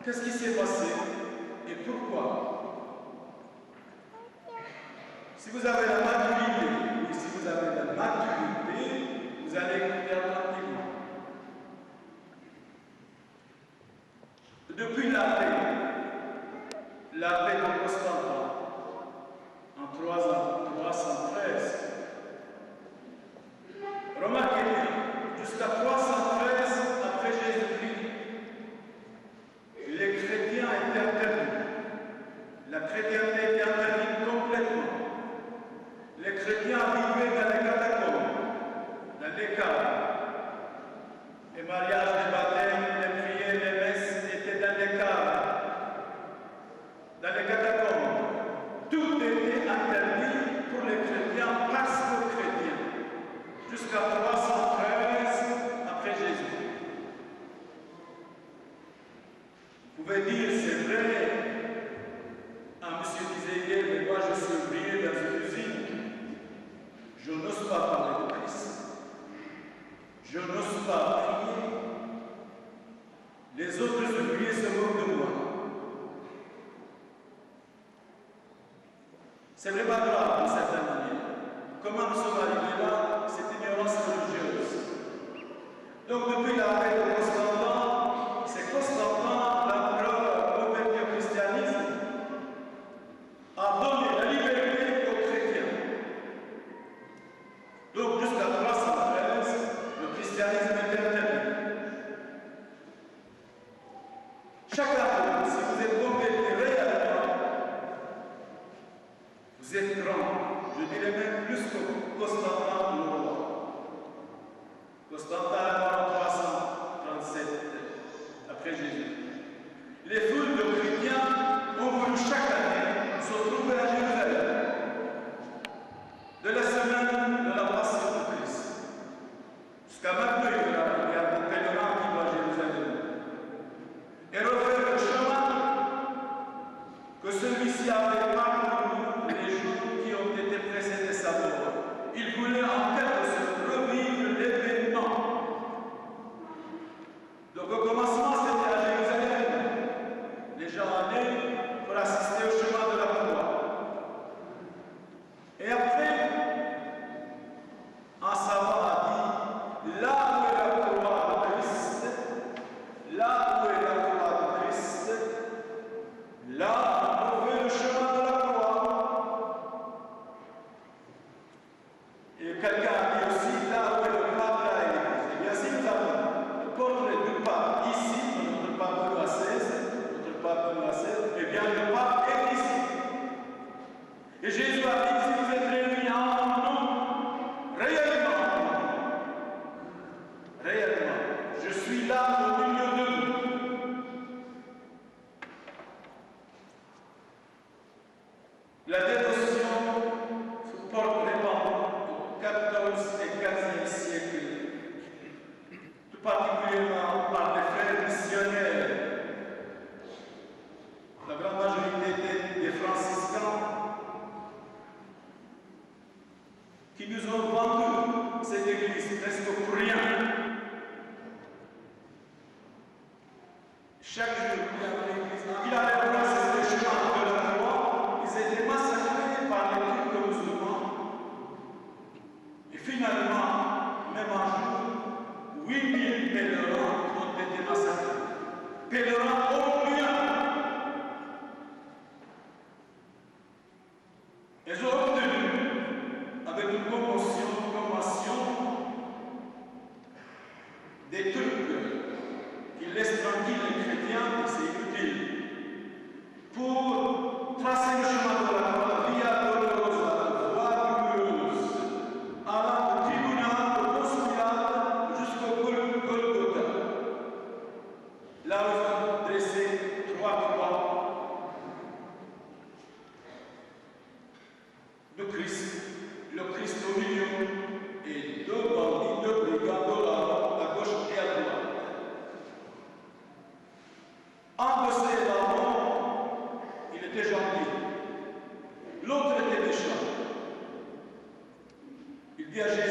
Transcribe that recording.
Qu'est-ce qui s'est passé et pourquoi? Si vous avez la maturité, oui, si vous avez la maturité, vous allez écouter attentivement. Depuis la paix de Constantin, en 313, remarquez bien, jusqu'à 313 après Jésus-Christ, les chrétiens étaient interdits. La chrétienté était interdite complètement. Les chrétiens vivaient dans les catacombes, dans les caves. Les mariages, les baptêmes, les prières, les messes étaient dans les caves, dans les catacombes. Tout était interdit pour les chrétiens parce que chrétiens, jusqu'à 313 après Jésus. Vous pouvez dire, c'est vrai. Un monsieur disait hier, mais moi je suis ouvrier dans une usine. Je n'ose pas parler de Christ. Je n'ose pas prier. Les autres ouvriers se moquent de moi. C'est vraiment grave d'une certaine manière. Comment nous sommes arrivés là? Cette ignorance religieuse. Donc depuis la paix de Constantin, c'est Constantin, l'empereur converti au christianisme, a donné la liberté aux chrétiens. Donc jusqu'à 313, le christianisme est interdit. Chacun, si vous êtes converti réellement, vous êtes grand. Je dirais même plus que Constantin le roi. Constantin est mort en 337 après Jésus. Les foules de chrétiens ont voulu chaque année se trouver à Jérusalem de la semaine de la passion de Christ. Jusqu'à maintenant, il y a des pèlerins qui vont à Jérusalem et refaire le chemin que celui-ci avait parcouru les jours qui ont été précédés sa mort. Il voulait en quelque sorte revivre l'événement. Donc au commencement, c'était à Jérusalem. Les gens allaient pour assister au chemin de la croix. Et après, un savant a dit, là où est la croix de Christ, là où est la croix de Christ, là on fait le chemin de la croix. Et quelqu'un a dit aussi, là où est le pape, là est l'Église. Et bien si nous avons le portrait du pape ici, notre pape Benoît XVI, notre pape Benoît XVI, eh bien le pape est ici. Et Jésus a dit, si vous êtes réunis en mon nom, réellement, je suis là au milieu de vous. La dévotion se porte répandue au XIVe et XVe siècle, tout particulièrement par des frères missionnaires. La grande majorité étaient des franciscains qui nous ont vendu cette église presque pour rien. Chaque jour, il y avait l'église, il avait placé le chemin de la croix, ils étaient massacrés par les trucs musulmans. Et finalement, même un jour, 8000 pèlerins ont été massacrés. Pèlerins européens. Ils ont obtenu, avec une convention, des Turcs qui laissent tranquilles les chrétiens, et c'est inutile, pour tracer le chemin de la croix, via Dolorosa, voie douloureuse, allant au tribunal, au consulat, jusqu'au Golgotha. Là où ils ont dressé 3 croix de Christ, le Christ au milieu et 2 bandits, 2 brigands à gauche et à droite. Un de ces barons, il était gentil, l'autre était méchant. Il dit à Jésus,